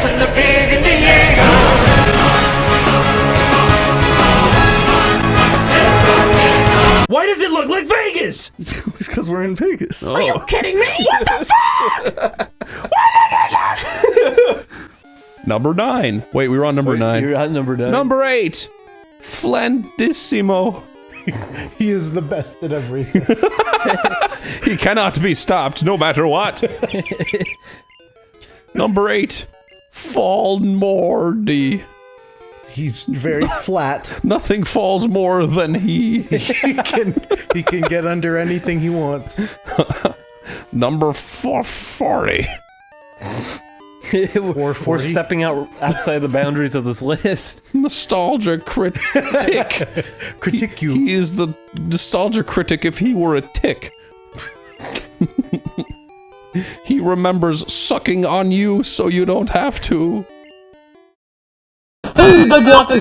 when the beer's in the air. Why does it look like Vegas? It's because we're in Vegas. Are you kidding me? What the fuck? Number 9. Wait, we were on number 9. You're on number 9. Number 8. Flandissimo. He is the best at everything. He cannot be stopped, no matter what. Number 8. Fallmordy. He's very flat. Nothing falls more than he. He can get under anything he wants. Number 440. We're stepping outside the boundaries of this list. Nostalgia critic. Critic you. He is the nostalgia critic if he were a tick. He remembers sucking on you so you don't have to.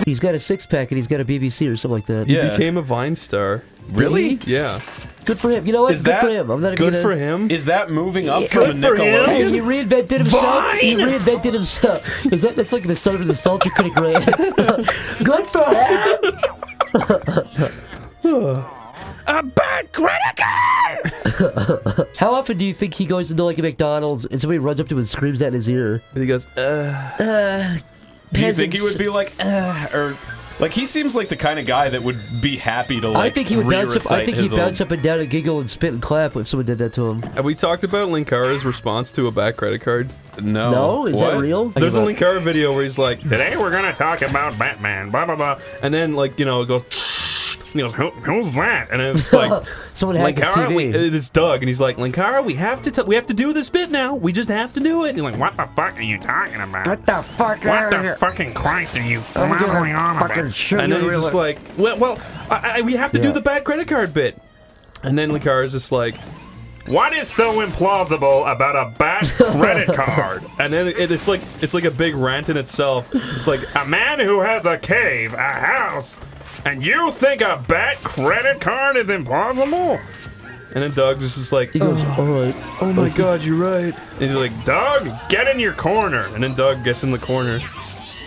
He's got a six-pack and he's got a BBC or something like that. He became a Vine star. Really? Yeah. Good for him. You know what? Good for him. I'm not Good for him? Is that moving up from a Nickelodeon? Hey, he reinvented himself. He reinvented himself. That's like the start of the Nostalgia Critic rant. Good for him. A bad critic! How often do you think he goes into like a McDonald's and somebody runs up to him and screams that in his ear? And he goes, Do you think he would be like, or like he seems like the kind of guy that would be happy to like. I think he would bounce up. I think he'd bounce own... up and down and giggle and spit and clap if someone did that to him. Have we talked about Linkara's response to a bad credit card? No. No, is that real? There's a Linkara video where he's like, "Today we're gonna talk about Batman, blah blah blah," and then like it goes. He goes, who's that? And it's like, someone hacked his TV. It's Doug, and he's like, Linkara, we have to do this bit now. We just have to do it. And he's like, what the fuck are you talking about? What the fuck What the fucking Christ are you going on about? And then he's just like, well, we have to do the bad credit card bit. And then Linkara's just like, what is so implausible about a bad credit card? And then it's like a big rant in itself. It's like, a man who has a cave, a house, and you think a bad credit card is implausible? And then Doug is just like, he goes, all right. Oh my God, you're right. And he's like, Doug, get in your corner. And then Doug gets in the corner.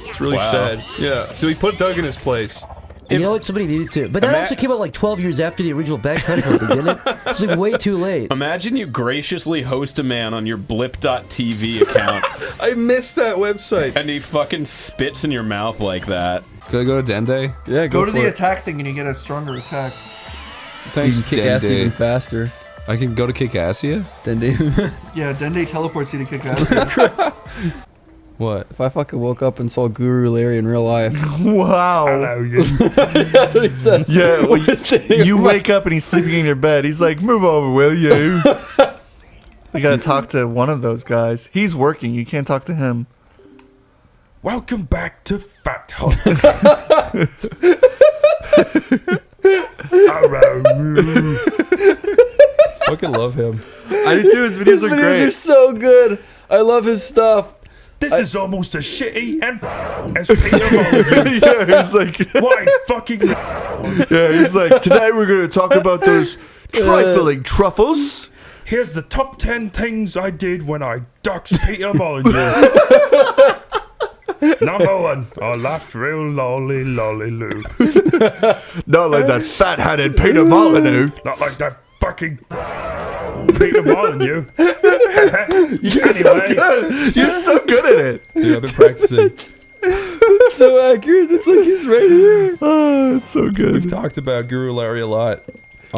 It's really sad. Yeah. So he put Doug in his place. And you know what? Somebody needed to. But that also came out like 12 years after the original bad credit card, didn't it? It's like way too late. Imagine you graciously host a man on your blip.tv account. I missed that website. And he fucking spits in your mouth like that. Can I go to Dende? Yeah, go to the attack thing and you get a stronger attack. Thanks, you can kick ass even faster. I can go to kickassia? Dende. Yeah, Dende teleports you to kickassia. What? If I fucking woke up and saw Guru Larry in real life. Wow. Hello, you. That's what he says. Yeah, well, you wake up and he's sleeping in your bed. He's like, move over, will you? You gotta talk to one of those guys. He's working. You can't talk to him. Welcome back to Fat Hut. Fucking love him. I do too. His videos are great. His videos are so good. I love his stuff. This is almost as shitty and as Peter Molyneux. Yeah, he's like, why fucking? Yeah, he's like, today we're gonna talk about those trifling truffles. Here's the top 10 things I did when I doxed Peter Molyneux. Number 1, I laughed real lolly loo. Not like that fat-headed Peter Molyneux. Not like that fucking Peter Molyneux. Anyway, you're so good at it. Dude, I've been practicing. It's so accurate. It's like he's right here. Oh, it's so good. We've talked about Guru Larry a lot.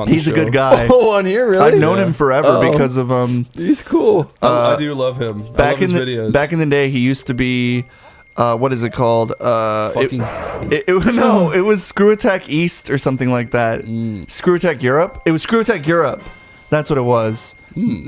He's a good guy. Oh, on here, really? I've known him forever because of He's cool. I do love him. I love his videos. Back in the day, he used to be. What is it called? Fucking. No, it was Screw Attack East or something like that. Screw Attack Europe. It was Screw Attack Europe. That's what it was.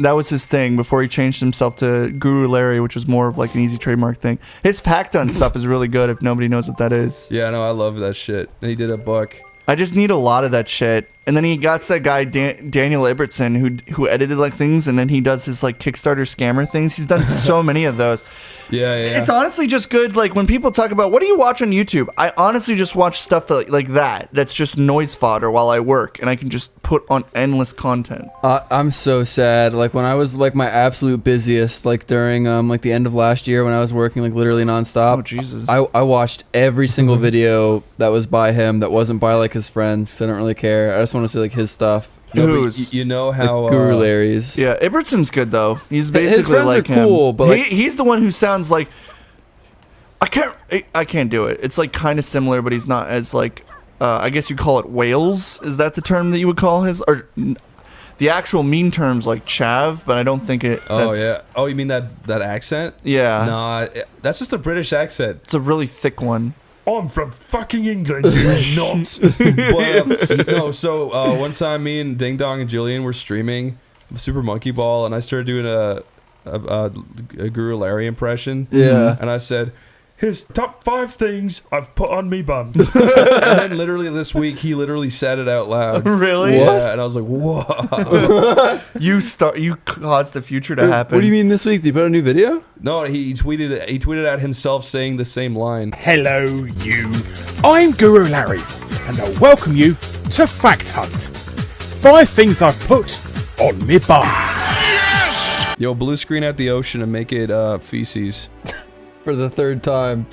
That was his thing before he changed himself to Guru Larry, which was more of like an easy trademark thing. His fact done stuff is really good if nobody knows what that is. Yeah, no, I love that shit. And he did a book. I just need a lot of that shit. And then he got that guy Daniel Ibbotson who edited like things, and then he does his like Kickstarter scammer things. He's done so many of those. Yeah. It's honestly just good. Like when people talk about what do you watch on YouTube, I honestly just watch stuff that, like that. That's just noise fodder while I work, and I can just put on endless content. I'm so sad. Like when I was like my absolute busiest, like during like the end of last year when I was working like literally nonstop. Oh Jesus! I watched every single video that was by him that wasn't by like his friends. 'Cause I don't really care. I just want to see like his stuff. No, Who's? you know how Guru Larry's. Yeah, Ibertson's good though. He's basically His friends like are cool, him. but like, he's the one who sounds like I can't do it. It's like kind of similar, but he's not as like I guess you call it Wales. Is that the term that you would call his? Or the actual mean term's like chav, but I don't think it. Oh yeah. Oh, you mean that accent? Yeah. Nah, that's just a British accent. It's a really thick one. I'm from fucking England, you not. But, no, so one time me and Ding Dong and Jillian were streaming Super Monkey Ball, and I started doing a Guru Larry impression. Yeah. And I said, "Here's top 5 things I've put on me bum." And then literally this week, he literally said it out loud. Really? Yeah. And I was like, "Whoa." You caused the future to happen. What do you mean this week? Did you put a new video? No, he tweeted at himself saying the same line. Hello, you. I'm Guru Larry, and I welcome you to Fact Hunt. 5 things I've put on me bum. Yo, blue screen out the ocean and make it feces. For the 3rd time.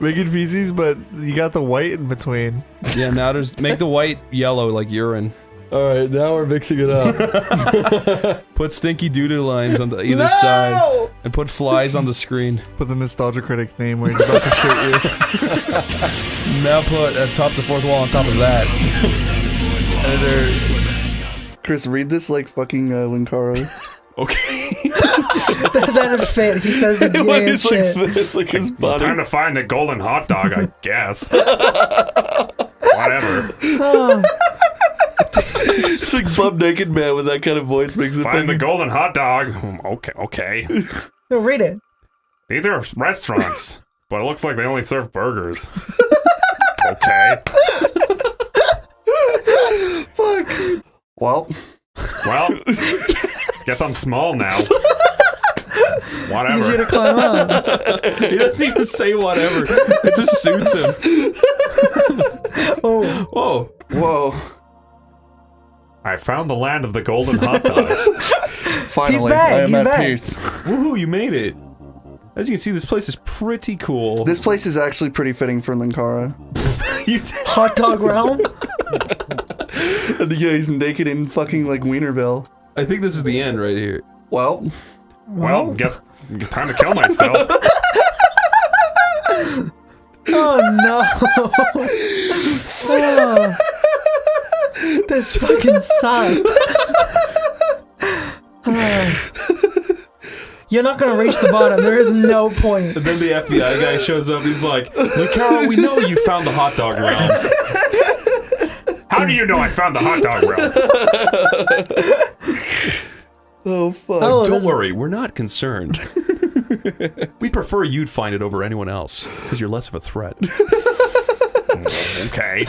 Making feces, but you got the white in between. Yeah, now make the white yellow like urine. Alright, now we're mixing it up. Put stinky doo-doo lines on either side. And put flies on the screen. Put the Nostalgia Critic theme where he's about to shoot you. Now put top the 4th wall on top of that. Editor. Chris, read this like fucking Linkara. Okay. That'd fit. He says the gayest shit. It's like his body. Time to find the golden hot dog, I guess. Whatever. It's like bum naked man with that kind of voice makes it Find the funny. golden hot dog. Okay. No, read it. These are restaurants, but it looks like they only serve burgers. Okay. Fuck. Well, guess I'm small now. He's Whatever. gonna climb up. He doesn't even say whatever. It just suits him. Oh. Whoa. I found the land of the golden hot dogs. finally, He's back, I am he's at back. peace. Woohoo, you made it. As you can see, this place is pretty cool. This place is actually pretty fitting for Linkara. Hot dog realm? And yeah, he's naked in fucking like Wienerville. I think this is the end right here. Well, Guess time to kill myself. Oh no. Oh. This fucking sucks. You're not gonna reach the bottom. There is no point. And then the FBI guy shows up. He's like, Carol, we know you found the hot dog realm. How do you know I found the hot dog realm? oh fuck. Oh, Don't this- worry, we're not concerned. We prefer you'd find it over anyone else, because you're less of a threat. Okay.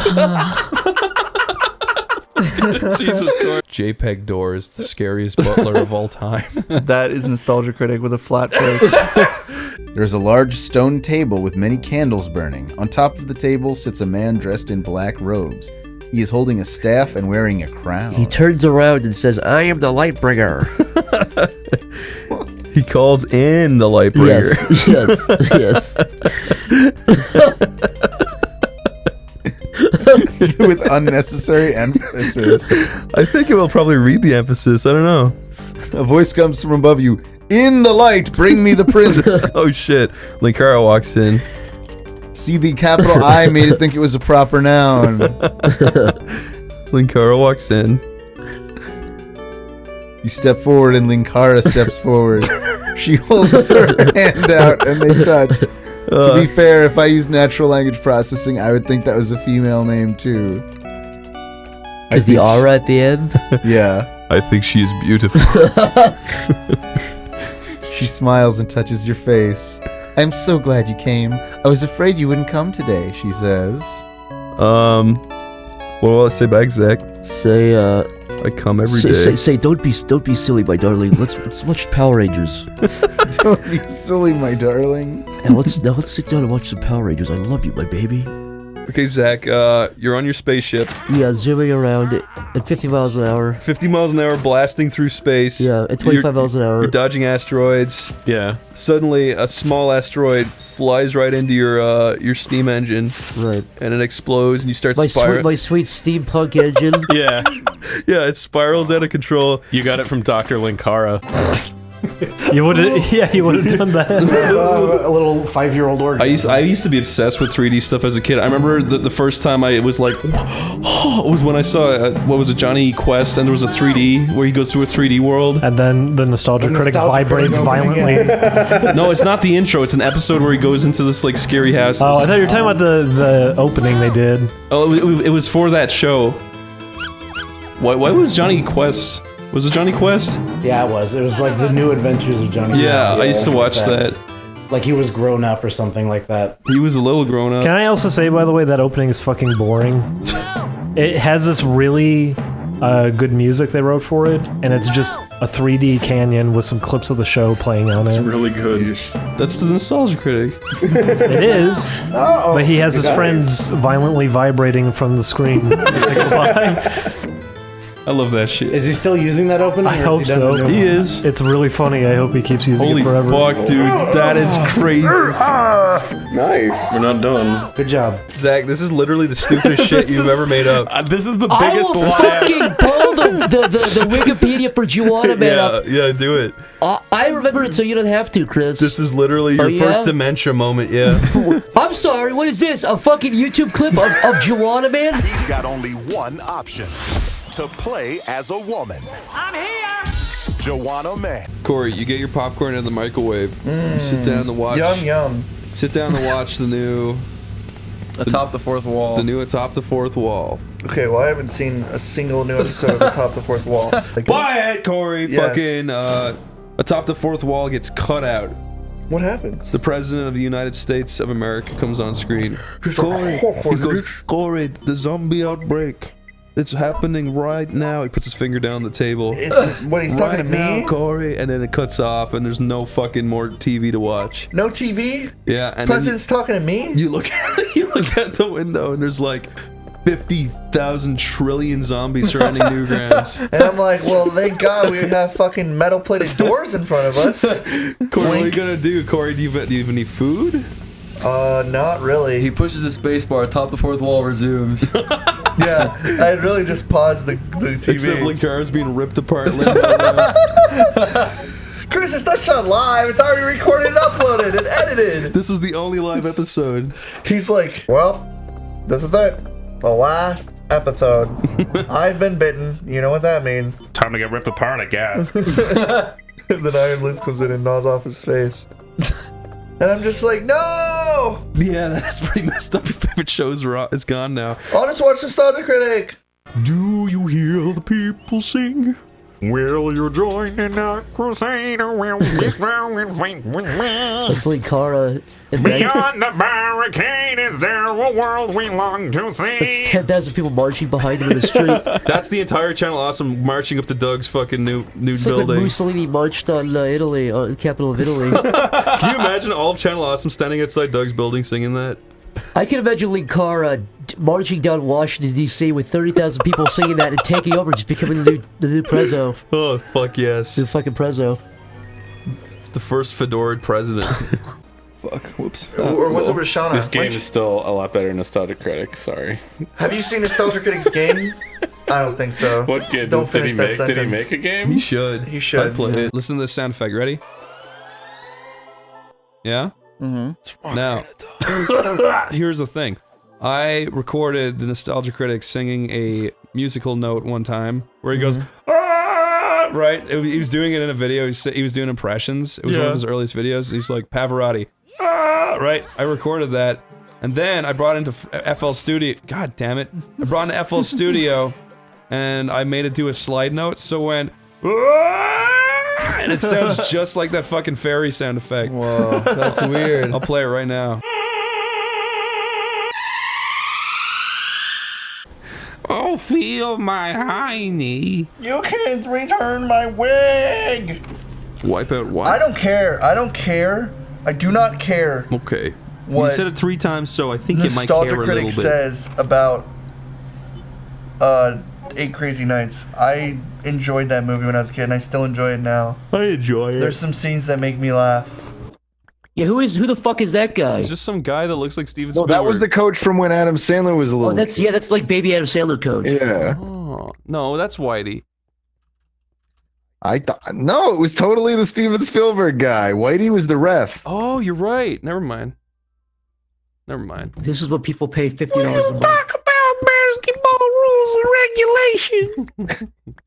Jesus Christ. JPEG Door is the scariest butler of all time. That is Nostalgia Critic with a flat face. There's a large stone table with many candles burning. On top of the table sits a man dressed in black robes. He is holding a staff and wearing a crown. He turns around and says, "I am the light bringer." He calls in the light bringer. Yes. With unnecessary emphasis. I think it will probably read the emphasis. I don't know. A voice comes from above you. In the light, bring me the prince. Oh shit. Linkara walks in. See, the capital I made it think it was a proper noun. Linkara walks in. You step forward and Linkara steps forward. She holds her hand out and they touch. To be fair, if I used natural language processing, I would think that was a female name too. Is the aura at the end? Yeah. I think she is beautiful. She smiles and touches your face. I'm so glad you came. I was afraid you wouldn't come today, she says. What will I say back, Zach? Say, I come every day. Say, don't be silly, my darling. Let's watch Power Rangers. Don't be silly, my darling. And let's sit down and watch some Power Rangers. I love you, my baby. Okay, Zach, you're on your spaceship. Yeah, zooming around at 50 miles an hour. 50 miles an hour, blasting through space. Yeah, at 25 miles an hour. You're dodging asteroids. Yeah. Suddenly, a small asteroid flies right into your steam engine. Right. And it explodes, and you start My spiraling. sweet steampunk engine. Yeah. Yeah, it spirals out of control. You got it from Dr. Linkara. You would have done that. A little 5-year-old organ. I used to be obsessed with 3D stuff as a kid. I remember the first time it was like, was when I saw, what was it, Johnny Quest, and there was a 3D, where he goes through a 3D world. And then the Nostalgia Critic vibrates violently. No, it's not the intro, it's an episode where he goes into this, like, scary house. Oh, I thought you were talking about the opening they did. Oh, it was for that show. Why was Johnny Quest... Was it Johnny Quest? Yeah, it was. It was like the New Adventures of Johnny. Yeah, I used to watch that. Like he was grown up or something like that. He was a little grown up. Can I also say, by the way, that opening is fucking boring. It has this really good music they wrote for it, and it's just a 3D canyon with some clips of the show playing on it. It's really good. That's the Nostalgia Critic. It is, but he has his friends violently vibrating from the screen as they go by. I love that shit. Is he still using that opening? I hope so. He is. It's really funny. I hope he keeps using Holy it forever. fuck, dude. That is crazy. Nice. We're not done. Good job. Zach, this is literally the stupidest shit you've ever made up. This is the I biggest will lie. fucking pull the Wikipedia for Juana Man up. Yeah, do it. I remember it, so you don't have to, Chris. This is literally your first dementia moment, yeah. I'm sorry, what is this? A fucking YouTube clip of Juana Man? He's got only one option. To play as a woman. I'm here. Joanna Man. Corey, you get your popcorn in the microwave. You sit down to watch. Yum yum. Sit down to watch the new. Atop the Fourth Wall. The new Atop the Fourth Wall. Okay, well I haven't seen a single new episode of Atop the Fourth Wall. Like, Buy it, Corey. Yes. Fucking Atop the Fourth Wall gets cut out. What happens? The president of the United States of America comes on screen. Corey, he goes, Corey, the zombie outbreak. It's happening right now. He puts his finger down on the table. It's what he's talking to me, now, Corey, and then it cuts off, and there's no fucking more TV to watch. No TV. Yeah, and President's talking to me. You look at the window, and there's like 50,000 trillion zombies surrounding Newgrounds. And I'm like, well, thank God we have fucking metal-plated doors in front of us. Corey, what are you gonna do? Corey, do you have any food? Not really. He pushes the space bar, Atop the Fourth Wall resumes. Yeah, I really just paused the TV. Except Linkara's being ripped apart. Chris, it's not shot live. It's already recorded and uploaded and edited. This was the only live episode. He's like, well, this is it. The last episode. I've been bitten. You know what that means. Time to get ripped apart, I guess. And then Iron Liz comes in and gnaws off his face. And I'm just like, no! Yeah, that's pretty messed up. Your favorite show's it's gone now. I'll just watch Nostalgia Critic. Do you hear the people sing? Will you join in that crusade or will we strong and fight with me? It's like Cara. Beyond the barricade, is there a world we long to see? It's 10,000 people marching behind him in the street. That's the entire Channel Awesome marching up to Doug's fucking new It's like building. when Mussolini marched on Italy, capital of Italy. Can you imagine all of Channel Awesome standing outside Doug's building singing that? I can imagine Linkara marching down Washington, D.C. with 30,000 people singing that and taking over, just becoming the new Prezzo. Oh, fuck yes. The fucking Prezzo. The first fedored president. Fuck, whoops. Or was it Rashana? This game is still a lot better than Nostalgia Critic, sorry. Have you seen Nostalgia Critic's game? I don't think so. What game Don't finish that sentence. Did he make a game? He should. He should. I'd play it. Listen to this sound effect. Ready? Yeah? Mm-hmm. Now, here's the thing. I recorded the Nostalgia Critic singing a musical note one time where he goes, ah! Right? He was doing it in a video. He was doing impressions. It was one of his earliest videos. He's like, Pavarotti. Ah! Right? I recorded that. And then I brought it into FL Studio. God damn it. I brought it into FL Studio and I made it do a slide note. So when, and it sounds just like that fucking fairy sound effect. Whoa, that's weird. I'll play it right now. Oh, Oh, feel my hiney. You can't return my wig. Wipe out what? I don't care. I don't care. I do not care. Okay. What you said it 3 times, so I think it might care a Nostalgia little Critic bit. says about 8 Crazy Nights. I enjoyed that movie when I was a kid, and I still enjoy it now. I enjoy it. There's some scenes that make me laugh. Yeah, who the fuck is that guy? It's just some guy that looks like Steven No, Spielberg. that was the coach from when Adam Sandler was a little. Oh, that's like baby Adam Sandler coach. Yeah. Oh, no, that's Whitey. I thought no, it was totally the Steven Spielberg guy. Whitey was the ref. Oh, you're right. Never mind. Never mind. This is what people pay $50 a month. Talk about basketball rules and regulation.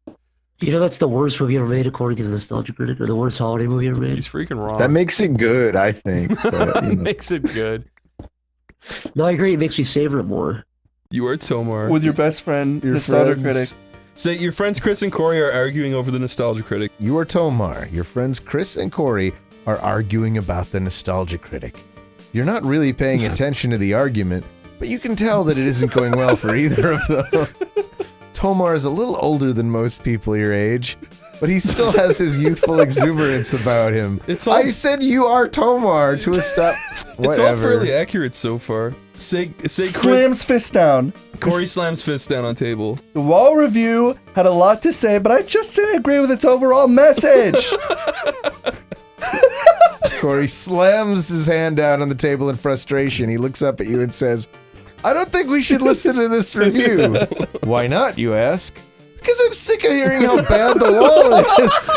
You know that's the worst movie ever made according to the Nostalgia Critic, or the worst holiday movie ever made? He's freaking wrong. That makes it good, I think. But, you know. Makes it good. No, I agree. It makes me savor it more. You are Tomar. With your best friend, Your Nostalgia friends. Critic. Say your friends Chris and Corey are arguing over the Nostalgia Critic. You are Tomar. Your friends Chris and Corey are arguing about the Nostalgia Critic. You're not really paying attention to the argument, but you can tell that it isn't going well for either of them. Tomar is a little older than most people your age, but he still has his youthful exuberance about him. I said you are Tomar to a stop. It's all fairly accurate so far. Say Chris, Slams fist down. Corey slams fist down on table. The Wall Review had a lot to say, but I just didn't agree with its overall message. Corey slams his hand down on the table in frustration. He looks up at you and says, I don't think we should listen to this review. Why not, you ask? Because I'm sick of hearing how bad the wall is.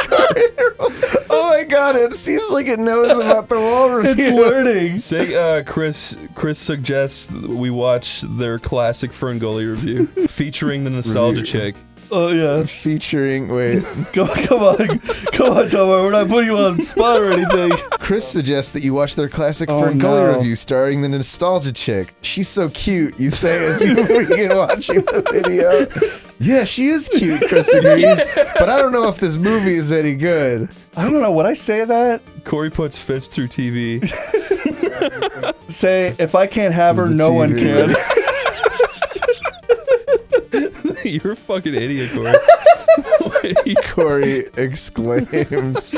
Oh my god, it seems like it knows about the wall review. It's learning. Say, Chris suggests that we watch their classic Ferngully review featuring the Nostalgia Chick. Oh yeah, featuring. Wait, come on, Tomar. We're not putting you on the spot or anything. Chris suggests that you watch their classic Oh, Ferngully no. review starring the Nostalgia Chick. She's so cute, you say as you begin watching the video. Yeah, she is cute, Chris agrees, but I don't know if this movie is any good. I don't know. Would I say that? Corey puts fist through TV. Say, if I can't have her, The no one TV. can. You're a fucking idiot, Corey. Corey exclaims.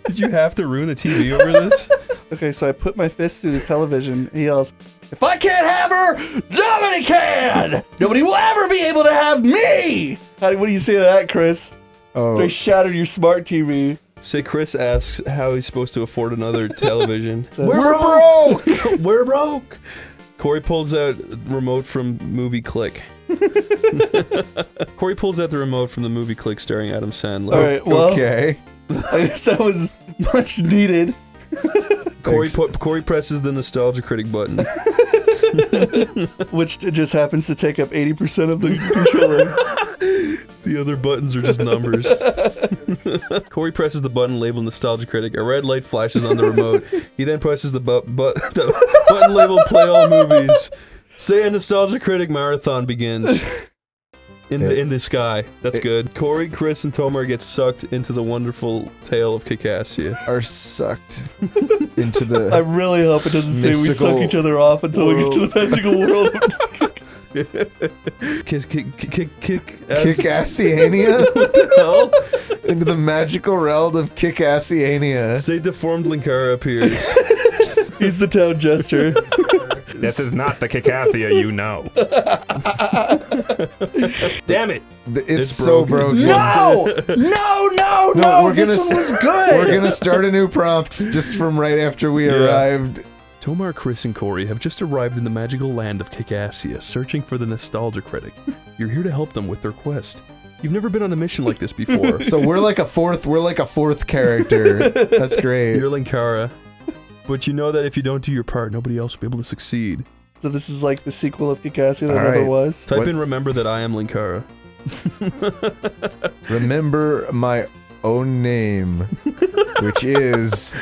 Did you have to ruin the TV over this? Okay, so I put my fist through the television. He yells, if I can't have her, nobody can! Nobody will ever be able to have me! What do you say to that, Chris? Oh. They shattered your smart TV. Say Chris asks how he's supposed to afford another television. We're broke! We're broke! Corey pulls out remote from movie Click. Corey pulls out the remote from the movie Click starring Adam Sandler. Alright, well, Okay. I guess that was much needed. Corey presses the Nostalgia Critic button. Which just happens to take up 80% of the controller. The other buttons are just numbers. Corey presses the button labeled Nostalgia Critic. A red light flashes on the remote. He then presses the button labeled Play All Movies. Say a Nostalgia Critic marathon begins. In the sky. That's good. Corey, Chris, and Tomar get sucked into the wonderful tale of Kickassia. Are sucked into the. I really hope it doesn't say we suck each other off until we get to the magical world. Kickassiania? What the hell? Into the magical realm of Kickassiania. Say deformed Linkara appears. He's the town jester. This is not the Kickassia you know. Damn it! It's so broken. No! We're This gonna one was good! We're gonna start a new prompt just from right after we arrived. Tomar, Chris, and Corey have just arrived in the magical land of Kickassia, searching for the Nostalgia Critic. You're here to help them with their quest. You've never been on a mission like this before. So we're like a fourth character. That's great. You're Linkara. But you know that if you don't do your part, nobody else will be able to succeed. So this is like the sequel of Kickassia that All never right. was. Type in remember that I am Linkara. Remember my own name, which is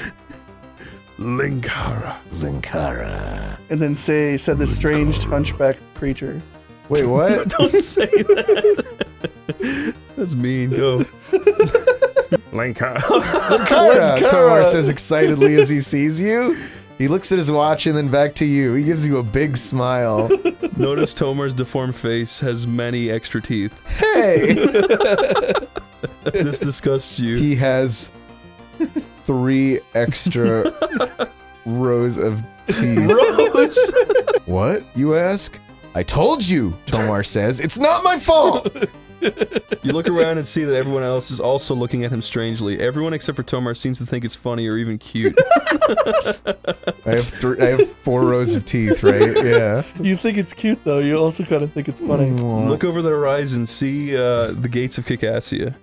Linkara. Linkara. And then said the strange hunchback creature. Wait, what? Don't say that. That's mean. Go. Linkara. Linkara, Tomar says excitedly as he sees you. He looks at his watch and then back to you. He gives you a big smile. Notice Tomar's deformed face has many extra teeth. Hey! This disgusts you. He has 3 extra rows of teeth. Rows? What, you ask? I told you, Tomar says. It's not my fault! You look around and see that everyone else is also looking at him strangely. Everyone except for Tomar seems to think it's funny or even cute. I have 4 rows of teeth, right? Yeah. You think it's cute though. You also kind of think it's funny. Look over the horizon. See the gates of Kickassia.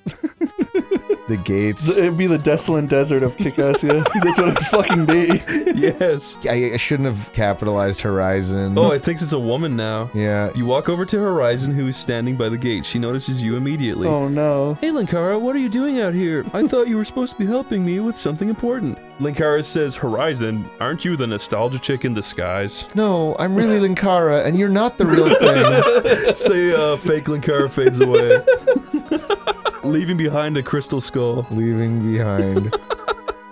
The gates. It'd be the desolate desert of Kickassia. That's what it'd fucking be. Yes. I shouldn't have capitalized Horizon. Oh, it thinks it's a woman now. Yeah. You walk over to Horizon, who is standing by the gate. She notices you immediately. Oh no. Hey Linkara, what are you doing out here? I thought you were supposed to be helping me with something important. Linkara says, Horizon, aren't you the nostalgia chick in disguise? No, I'm really Linkara, and you're not the real thing. Say, fake Linkara fades away. Leaving behind a crystal skull. Leaving behind.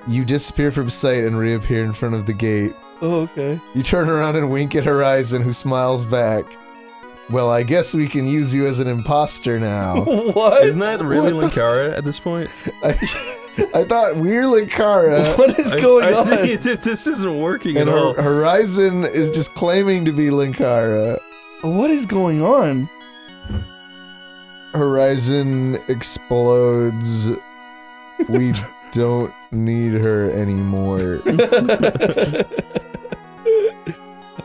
You disappear from sight and reappear in front of the gate. Oh, okay. You turn around and wink at Horizon, who smiles back. Well, I guess we can use you as an imposter now. What? Isn't that really Linkara at this point? I thought we're Linkara. What is going on? I think this isn't working And at all. Horizon is just claiming to be Linkara. What is going on? Horizon explodes. We don't need her anymore.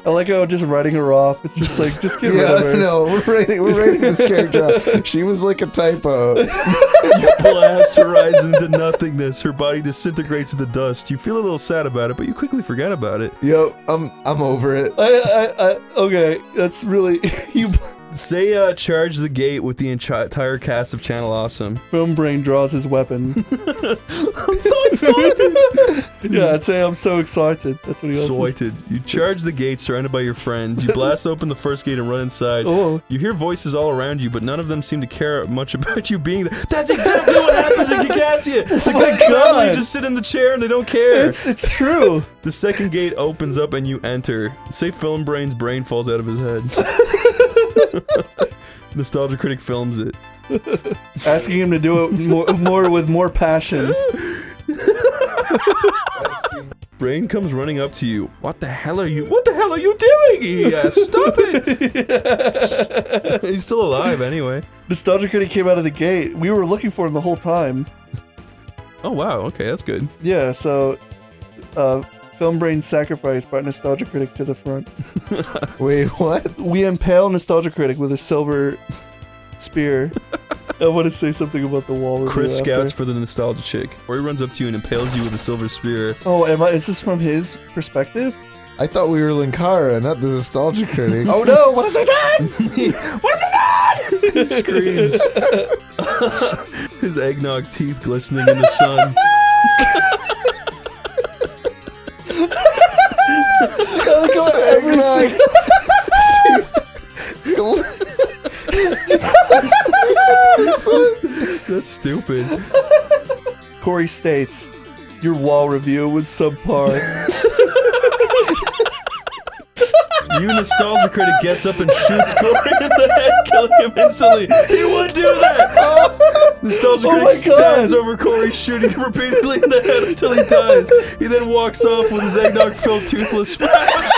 I like how just writing her off. It's just like, just get rid Yeah, of her. no, we're rating this character off. She was like a typo. You blast Horizon to nothingness. Her body disintegrates into dust. You feel a little sad about it, but you quickly forget about it. Yo, I'm over it. Okay, that's really you. Say, charge the gate with the entire cast of Channel Awesome. Film Brain draws his weapon. I'm so excited! Yeah, I'd say I'm so excited. That's what he also says. Excited. You charge the gate surrounded by your friends. You blast open the first gate and run inside. Oh. You hear voices all around you, but none of them seem to care much about you being there. That's exactly what happens in Kickassia! The my family God. just sit in the chair and they don't care. It's true. The second gate opens up and you enter. Say Film Brain's brain falls out of his head. Nostalgia Critic films it. Asking him to do it more with more passion. Brain comes running up to you. What the hell are you doing? He asks. Stop it! He's still alive anyway. Nostalgia Critic came out of the gate. We were looking for him the whole time. Oh wow, okay, that's good. Yeah, so Film Brain sacrifice brought Nostalgia Critic to the front. Wait, what? We impale Nostalgia Critic with a silver spear. I want to say something about the wall. Chris scouts for the nostalgia chick. Or he runs up to you and impales you with a silver spear. Oh, is this from his perspective? I thought we were Linkara, not the Nostalgia Critic. Oh no, what have they done? What have they done? He screams. His eggnog teeth glistening in the sun. Every That's stupid. Corey states, your wall review was subpar. You Nostalgia Critic gets up and shoots Corey in the head, killing him instantly. He would do that! Nostalgia Critic stands over Corey, shooting him repeatedly in the head until he dies. He then walks off with his eggnog-filled toothless mouth.